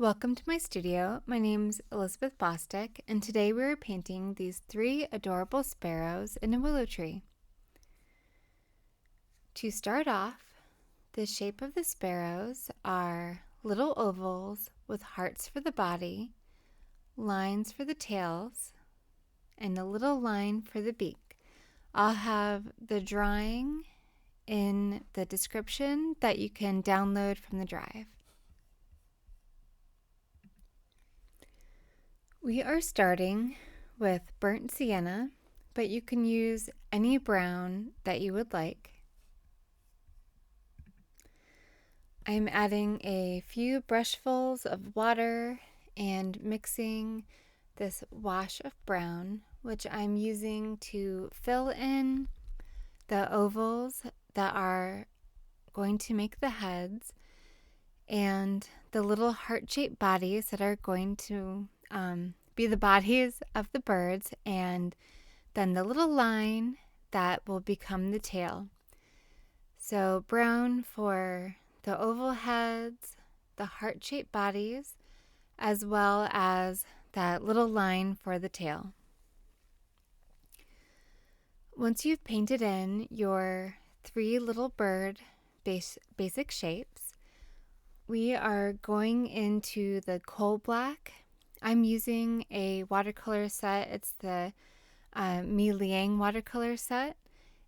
Welcome to my studio. My name's Elizabeth Bostick, and today we're painting these 3 adorable sparrows in a willow tree. To start off, the shape of the sparrows are little ovals with hearts for the body, lines for the tails, and a little line for the beak. I'll have the drawing in the description that you can download from the drive. We are starting with burnt sienna, but you can use any brown that you would like. I'm adding a few brushfuls of water and mixing this wash of brown, which I'm using to fill in the ovals that are going to make the heads and the little heart-shaped bodies that are going to be the bodies of the birds, and then the little line that will become the tail. So brown for the oval heads, the heart-shaped bodies, as well as that little line for the tail. Once you've painted in your 3 little bird basic shapes, we are going into the coal black. I'm using a watercolor set. It's the Mi Liang watercolor set.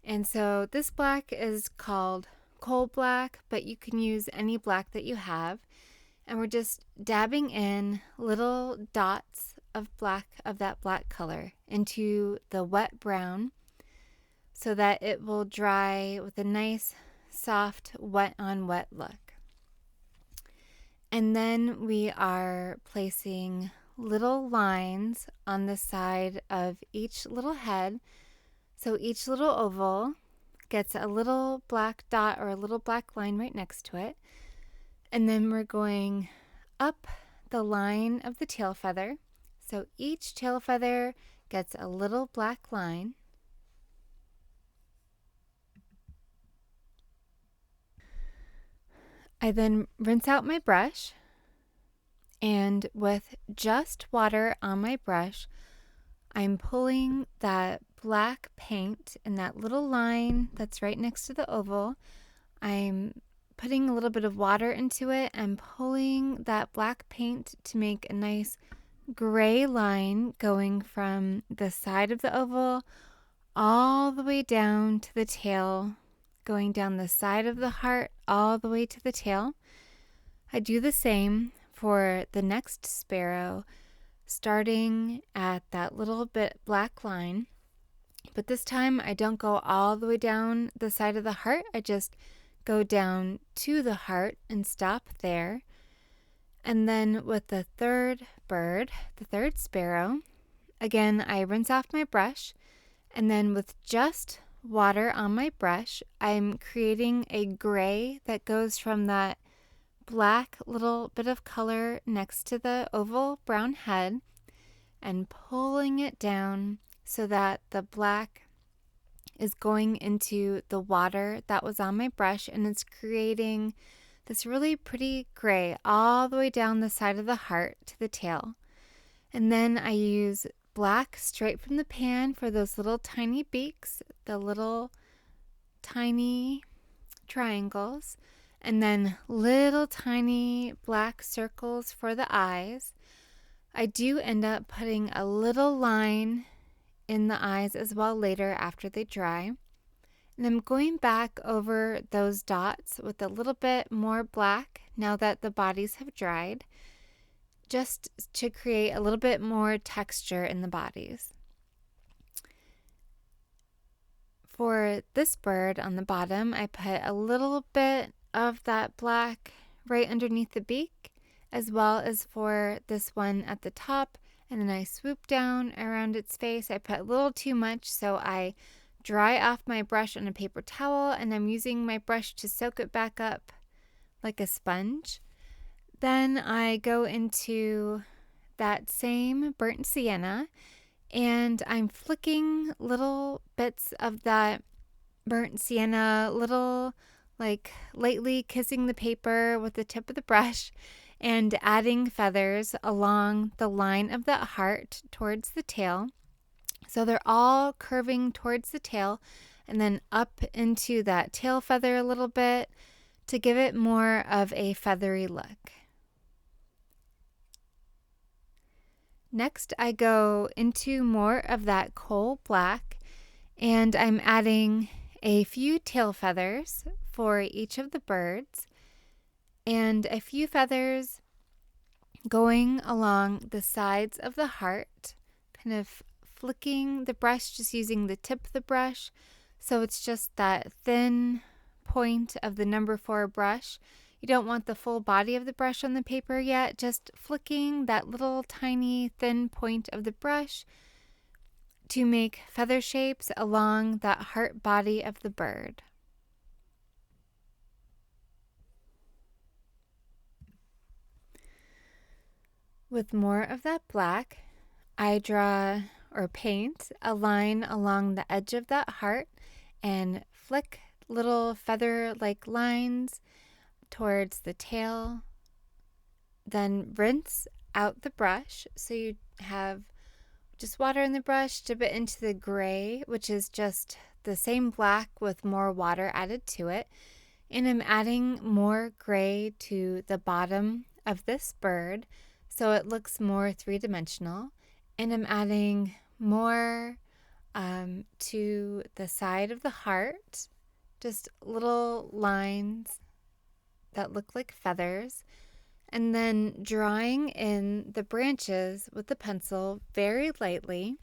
And so this black is called coal black, but you can use any black that you have. And we're just dabbing in little dots of that black color into the wet brown so that it will dry with a nice soft wet on wet look. And then we are placing little lines on the side of each little head. So each little oval gets a little black dot or a little black line right next to it. And then we're going up the line of the tail feather. So each tail feather gets a little black line. I then rinse out my brush, and with just water on my brush, I'm pulling that black paint in that little line that's right next to the oval. I'm putting a little bit of water into it and pulling that black paint to make a nice gray line going from the side of the oval all the way down to the tail, going down the side of the heart all the way to the tail. I do the same for the next sparrow, starting at that little bit black line. But this time I don't go all the way down the side of the heart. I just go down to the heart and stop there. And then with the third bird, the third sparrow, again, I rinse off my brush, and then with just water on my brush, I'm creating a gray that goes from that black little bit of color next to the oval brown head and pulling it down so that the black is going into the water that was on my brush, and it's creating this really pretty gray all the way down the side of the heart to the tail. And then I use black straight from the pan for those little tiny beaks, the little tiny triangles, and then little tiny black circles for the eyes. I do end up putting a little line in the eyes as well later after they dry. And I'm going back over those dots with a little bit more black now that the bodies have dried, just to create a little bit more texture in the bodies. For this bird on the bottom, I put a little bit of that black right underneath the beak, as well as for this one at the top. And then I swoop down around its face. I put a little too much, so I dry off my brush on a paper towel, and I'm using my brush to soak it back up like a sponge. Then I go into that same burnt sienna, and I'm flicking little bits of that burnt sienna, little like lightly kissing the paper with the tip of the brush, and adding feathers along the line of the heart towards the tail. So they're all curving towards the tail and then up into that tail feather a little bit to give it more of a feathery look. Next, I go into more of that coal black, and I'm adding a few tail feathers for each of the birds and a few feathers going along the sides of the heart, kind of flicking the brush, just using the tip of the brush. So it's just that thin point of the number 4 brush. You don't want the full body of the brush on the paper yet, just flicking that little tiny thin point of the brush to make feather shapes along that heart body of the bird. With more of that black, I draw or paint a line along the edge of that heart and flick little feather-like lines towards the tail. Then rinse out the brush so you have just water in the brush, dip it into the gray, which is just the same black with more water added to it. And I'm adding more gray to the bottom of this bird so it looks more three-dimensional. And I'm adding more to the side of the heart, just little lines that look like feathers. And then drawing in the branches with the pencil very lightly.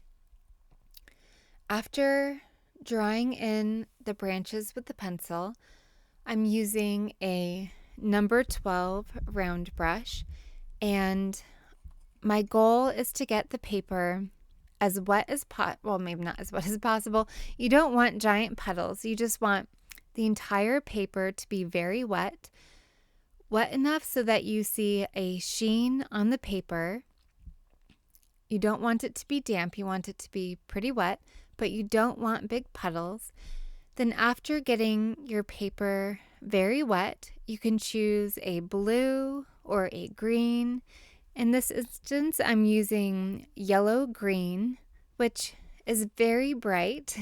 After drawing in the branches with the pencil, I'm using a number 12 round brush, and my goal is to get the paper as wet as well, maybe not as wet as possible. You don't want giant puddles. You just want the entire paper to be very wet enough so that you see a sheen on the paper. You don't want it to be damp. You want it to be pretty wet, but you don't want big puddles. Then after getting your paper very wet, you can choose a blue or a green. In this instance, I'm using yellow-green, which is very bright.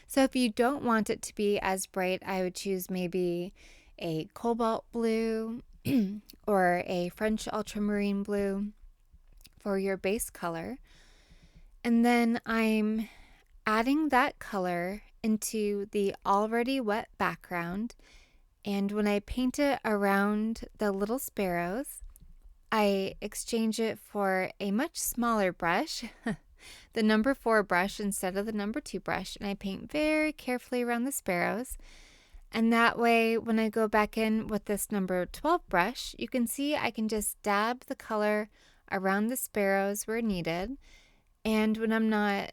So if you don't want it to be as bright, I would choose maybe a cobalt blue or a French ultramarine blue for your base color. And then I'm adding that color into the already wet background. And when I paint it around the little sparrows, I exchange it for a much smaller brush, the number 4 brush instead of the number 2 brush, and I paint very carefully around the sparrows. And that way, when I go back in with this number 12 brush, you can see I can just dab the color around the sparrows where needed. And when I'm not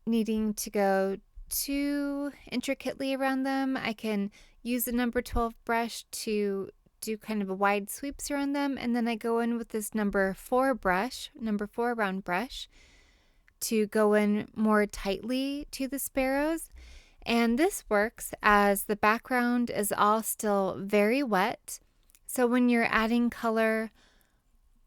needing to go too intricately around them, I can use the number 12 brush to do kind of a wide sweeps around them. And then I go in with this number 4 round brush to go in more tightly to the sparrows. And this works as the background is all still very wet. So when you're adding color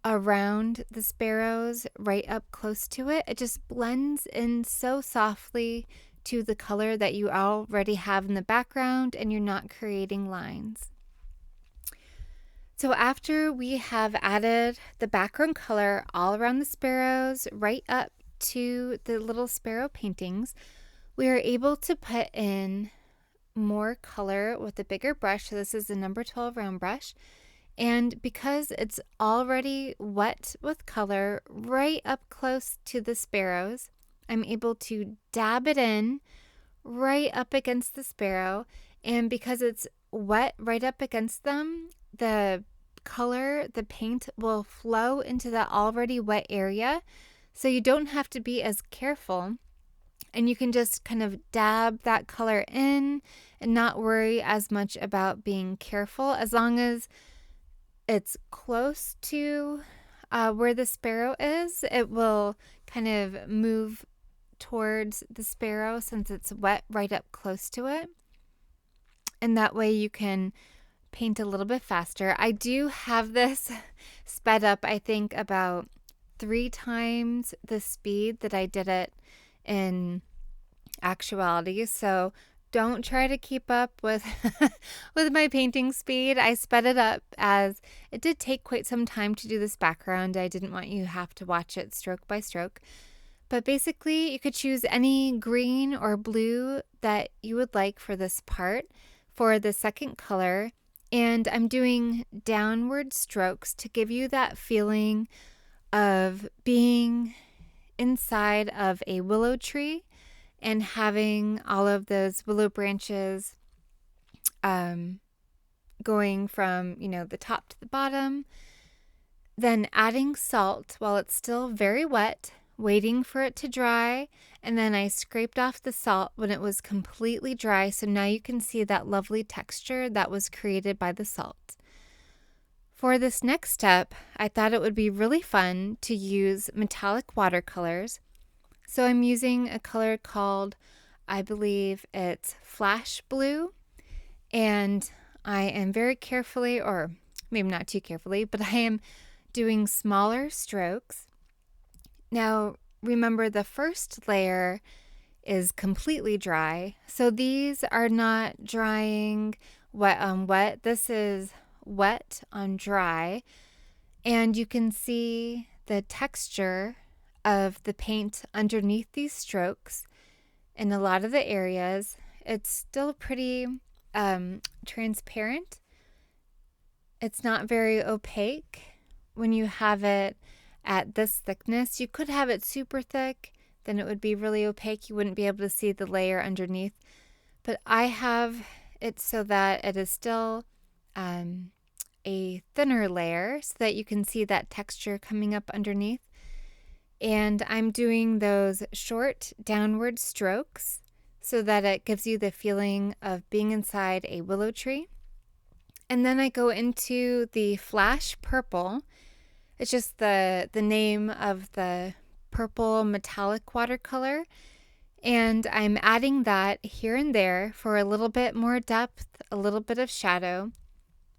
around the sparrows right up close to it, it just blends in so softly to the color that you already have in the background, and you're not creating lines. So after we have added the background color all around the sparrows right up to the little sparrow paintings, we are able to put in more color with a bigger brush. So this is the number 12 round brush. And because it's already wet with color right up close to the sparrows, I'm able to dab it in right up against the sparrow. And because it's wet right up against them, the color, the paint will flow into that already wet area. So you don't have to be as careful. And you can just kind of dab that color in and not worry as much about being careful. As long as it's close to where the sparrow is, it will kind of move towards the sparrow since it's wet right up close to it. And that way you can paint a little bit faster. I do have this sped up, I think, about 3 times the speed that I did it in actuality. So don't try to keep up with with my painting speed. I sped it up as it did take quite some time to do this background. I didn't want you to have to watch it stroke by stroke. But basically, you could choose any green or blue that you would like for this part for the second color. And I'm doing downward strokes to give you that feeling of being inside of a willow tree and having all of those willow branches going from, the top to the bottom. Then adding salt while it's still very wet, waiting for it to dry, and then I scraped off the salt when it was completely dry, so now you can see that lovely texture that was created by the salt. For this next step, I thought it would be really fun to use metallic watercolors. So I'm using a color called, I believe it's Flash Blue, and I am very carefully, or maybe not too carefully, but I am doing smaller strokes. Now, remember the first layer is completely dry, so these are not drying wet on wet. This is wet on dry, and you can see the texture of the paint underneath these strokes in a lot of the areas. It's still pretty transparent. It's not very opaque when you have it at this thickness. You could have it super thick, then it would be really opaque. You wouldn't be able to see the layer underneath. But I have it so that it is still a thinner layer so that you can see that texture coming up underneath. And I'm doing those short downward strokes so that it gives you the feeling of being inside a willow tree. And then I go into the Flash Purple. It's just the name of the purple metallic watercolor. And I'm adding that here and there for a little bit more depth, a little bit of shadow.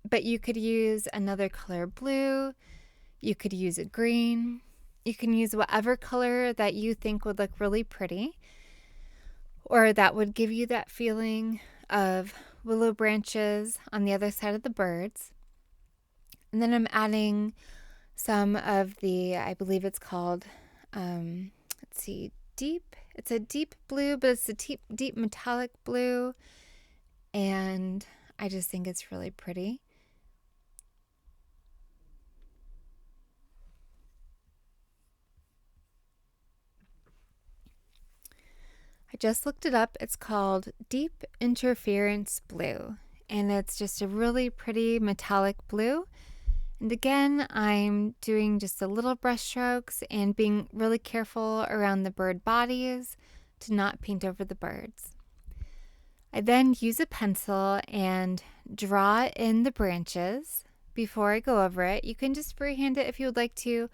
But you could use another color blue. You could use a green. You can use whatever color that you think would look really pretty or that would give you that feeling of willow branches on the other side of the birds. And then I'm adding some of the, I believe it's called, deep. It's a deep blue, but it's a deep metallic blue. And I just think it's really pretty. I just looked it up. It's called Deep Interference Blue, and it's just a really pretty metallic blue. And again, I'm doing just a little brush strokes and being really careful around the bird bodies to not paint over the birds. I then use a pencil and draw in the branches before I go over it. You can just freehand it if you would like to,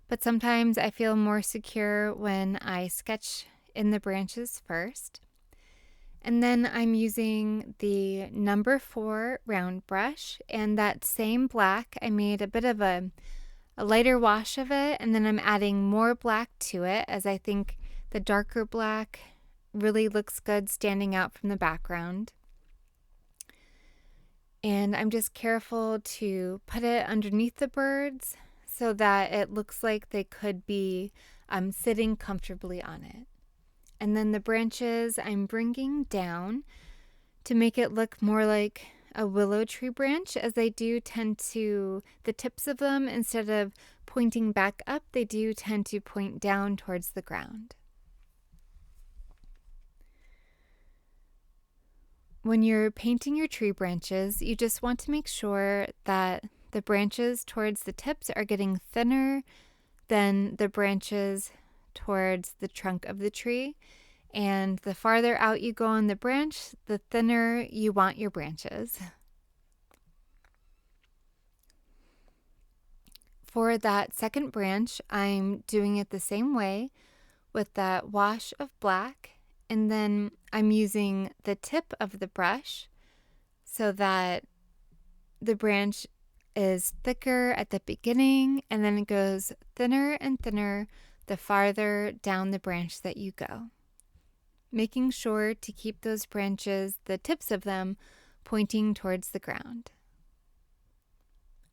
but sometimes I feel more secure when I sketch in the branches first. And then I'm using the number 4 round brush, and that same black, I made a bit of a lighter wash of it, and then I'm adding more black to it as I think the darker black really looks good standing out from the background. And I'm just careful to put it underneath the birds so that it looks like they could be sitting comfortably on it. And then the branches I'm bringing down to make it look more like a willow tree branch, as they do tend to, the tips of them, instead of pointing back up, they do tend to point down towards the ground. When you're painting your tree branches, you just want to make sure that the branches towards the tips are getting thinner than the branches towards the trunk of the tree. And the farther out you go on the branch, the thinner you want your branches. For that second branch, I'm doing it the same way with that wash of black, and then I'm using the tip of the brush so that the branch is thicker at the beginning, and then it goes thinner and thinner the farther down the branch that you go, making sure to keep those branches, the tips of them, pointing towards the ground.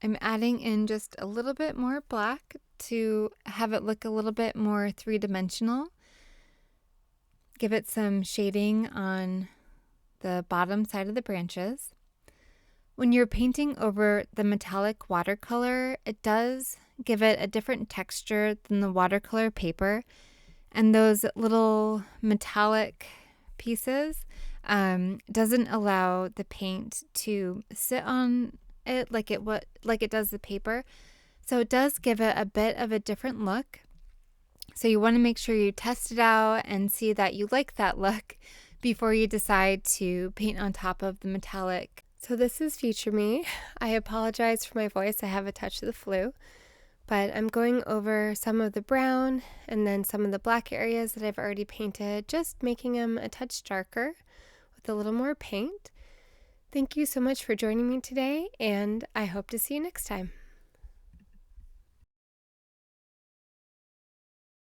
I'm adding in just a little bit more black to have it look a little bit more three-dimensional. Give it some shading on the bottom side of the branches. When you're painting over the metallic watercolor, it does give it a different texture than the watercolor paper. And those little metallic pieces doesn't allow the paint to sit on it like it does the paper. So it does give it a bit of a different look. So you want to make sure you test it out and see that you like that look before you decide to paint on top of the metallic. So this is future me. I apologize for my voice. I have a touch of the flu. But I'm going over some of the brown and then some of the black areas that I've already painted, just making them a touch darker with a little more paint. Thank you so much for joining me today, and I hope to see you next time.